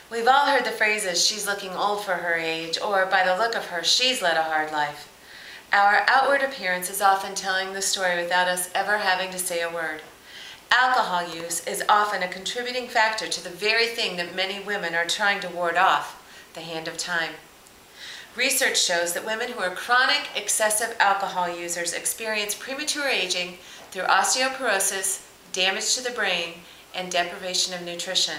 We've all heard the phrases, "she's looking old for her age," or "by the look of her, she's led a hard life." Our outward appearance is often telling the story without us ever having to say a word. Alcohol use is often a contributing factor to the very thing that many women are trying to ward off, the hand of time. Research shows that women who are chronic excessive alcohol users experience premature aging through osteoporosis, damage to the brain, and deprivation of nutrition.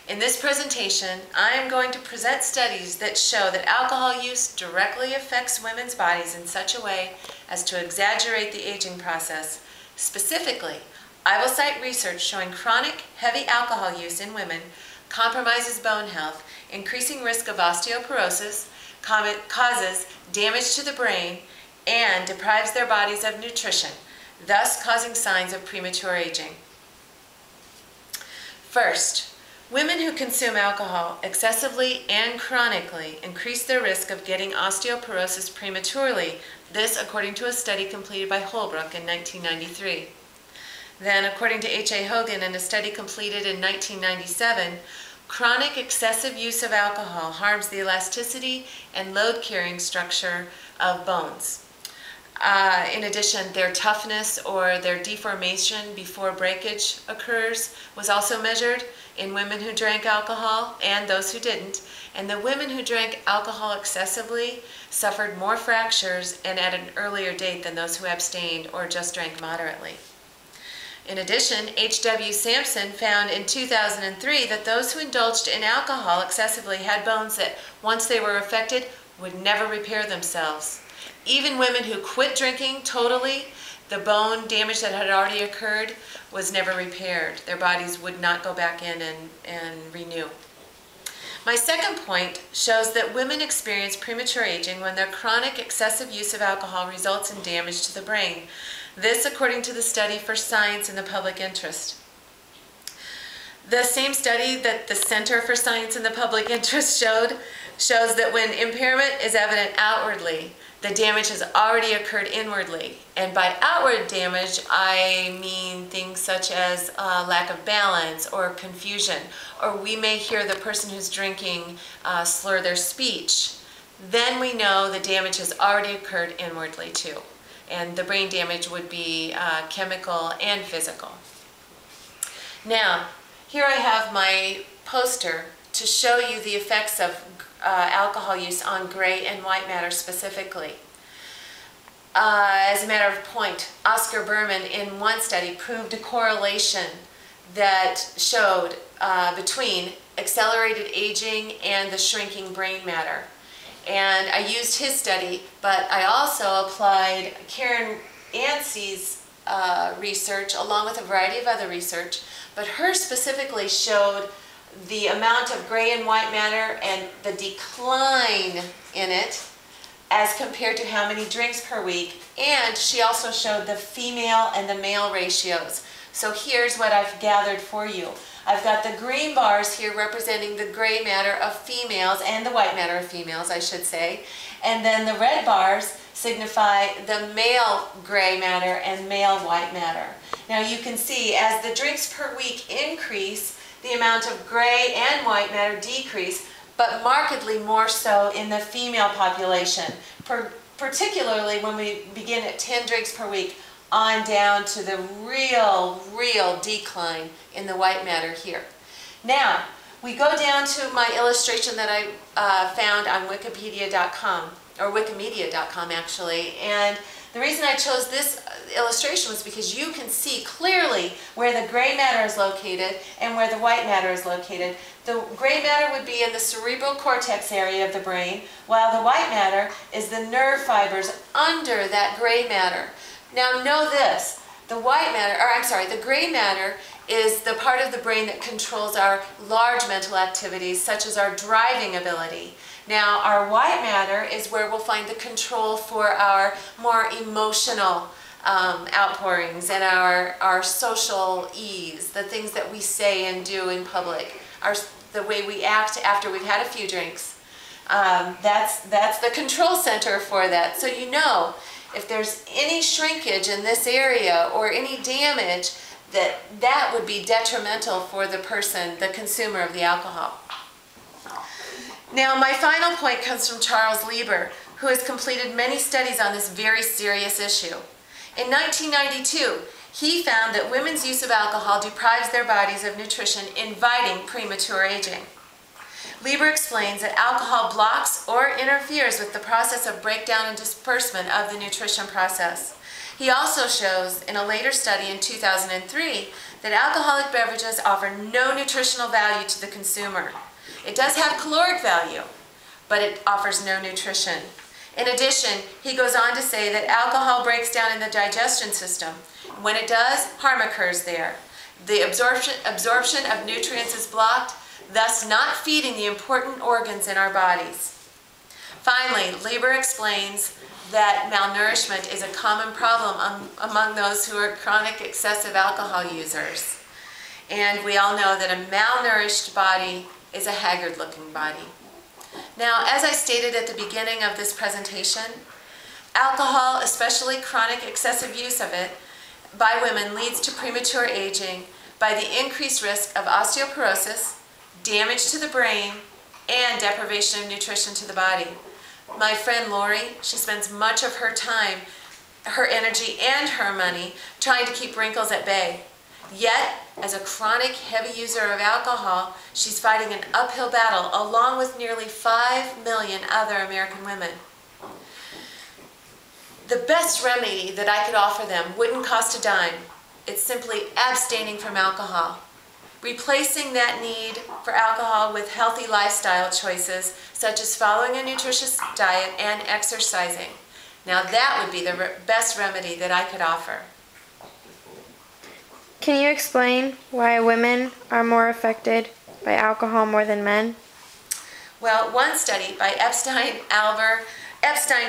In this presentation, I am going to present studies that show that alcohol use directly affects women's bodies in such a way as to exaggerate the aging process. Specifically, I will cite research showing chronic, heavy alcohol use in women compromises bone health, increasing risk of osteoporosis, causes damage to the brain, and deprives their bodies of nutrition, thus causing signs of premature aging. First, women who consume alcohol excessively and chronically increase their risk of getting osteoporosis prematurely, this according to a study completed by Holbrook in 1993. Then, according to H.A. Hogan in a study completed in 1997, chronic excessive use of alcohol harms the elasticity and load-carrying structure of bones. In addition, their toughness or their deformation before breakage occurs was also measured in women who drank alcohol and those who didn't. And the women who drank alcohol excessively suffered more fractures and at an earlier date than those who abstained or just drank moderately. In addition, H.W. Sampson found in 2003 that those who indulged in alcohol excessively had bones that, once they were affected, would never repair themselves. Even women who quit drinking totally, the bone damage that had already occurred was never repaired. Their bodies would not go back in and renew. My second point shows that women experience premature aging when their chronic excessive use of alcohol results in damage to the brain. This according to the study for Science in the Public Interest. The same study that the Center for Science in the Public Interest shows that when impairment is evident outwardly, the damage has already occurred inwardly. And by outward damage, I mean things such as lack of balance or confusion, or we may hear the person who's drinking slur their speech. Then we know the damage has already occurred inwardly too. And the brain damage would be chemical and physical. Now, here I have my poster to show you the effects of alcohol use on gray and white matter specifically. As a matter of point, Oscar Berman in one study proved a correlation that showed between accelerated aging and the shrinking brain matter. And I used his study, but I also applied Karen Yancey's research along with a variety of other research, but hers specifically showed the amount of gray and white matter and the decline in it as compared to how many drinks per week. And she also showed the female and the male ratios. So here's what I've gathered for you. I've got the green bars here representing the gray matter of females and the white matter of females, I should say. And then the red bars signify the male gray matter and male white matter. Now you can see as the drinks per week increase, the amount of gray and white matter decrease, but markedly more so in the female population, particularly when we begin at 10 drinks per week on down to the real decline in the white matter here. Now, we go down to my illustration that I found on Wikipedia.com, or Wikimedia.com actually, and the reason I chose this illustration was because you can see clearly where the gray matter is located and where the white matter is located. The gray matter would be in the cerebral cortex area of the brain, while the white matter is the nerve fibers under that gray matter. Now know this, the gray matter is the part of the brain that controls our large mental activities, such as our driving ability. Now, our white matter is where we'll find the control for our more emotional outpourings and our social ease, the things that we say and do in public, the way we act after we've had a few drinks. That's the control center for that. So you know, if there's any shrinkage in this area or any damage, that would be detrimental for the person, the consumer of the alcohol. Now, my final point comes from Charles Lieber, who has completed many studies on this very serious issue. In 1992, he found that women's use of alcohol deprives their bodies of nutrition, inviting premature aging. Lieber explains that alcohol blocks or interferes with the process of breakdown and disbursement of the nutrition process. He also shows in a later study in 2003 that alcoholic beverages offer no nutritional value to the consumer. It does have caloric value, but it offers no nutrition. In addition, he goes on to say that alcohol breaks down in the digestion system. When it does, harm occurs there. The absorption of nutrients is blocked, thus not feeding the important organs in our bodies. Finally, Lieber explains that malnourishment is a common problem among those who are chronic excessive alcohol users. And we all know that a malnourished body is a haggard-looking body. Now, as I stated at the beginning of this presentation, alcohol, especially chronic excessive use of it by women, leads to premature aging by the increased risk of osteoporosis, damage to the brain, and deprivation of nutrition to the body. My friend Lori, she spends much of her time, her energy, and her money trying to keep wrinkles at bay. Yet, as a chronic heavy user of alcohol, she's fighting an uphill battle along with nearly 5 million other American women. The best remedy that I could offer them wouldn't cost a dime. It's simply abstaining from alcohol. Replacing that need for alcohol with healthy lifestyle choices, such as following a nutritious diet and exercising. Now that would be the best remedy that I could offer. Can you explain why women are more affected by alcohol more than men? Well, one study by Epstein,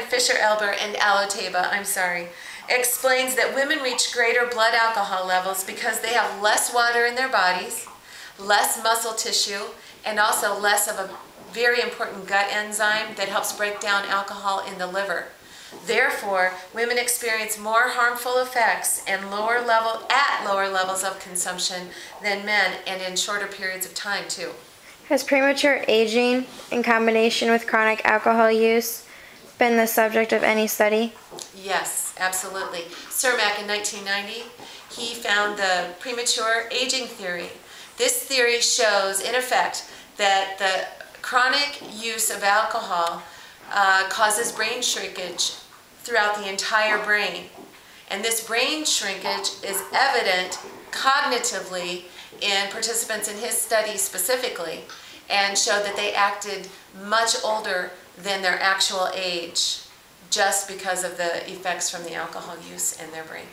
Fisher, Elber, and Aloteba, explains that women reach greater blood alcohol levels because they have less water in their bodies, less muscle tissue, and also less of a very important gut enzyme that helps break down alcohol in the liver. Therefore, women experience more harmful effects and lower levels of consumption than men, and in shorter periods of time too. Has premature aging in combination with chronic alcohol use been the subject of any study? Yes, absolutely. Cermak in 1990, he found the premature aging theory. This theory shows, in effect, that the chronic use of alcohol causes brain shrinkage throughout the entire brain. And this brain shrinkage is evident cognitively in participants in his study specifically, and showed that they acted much older than their actual age just because of the effects from the alcohol use in their brain.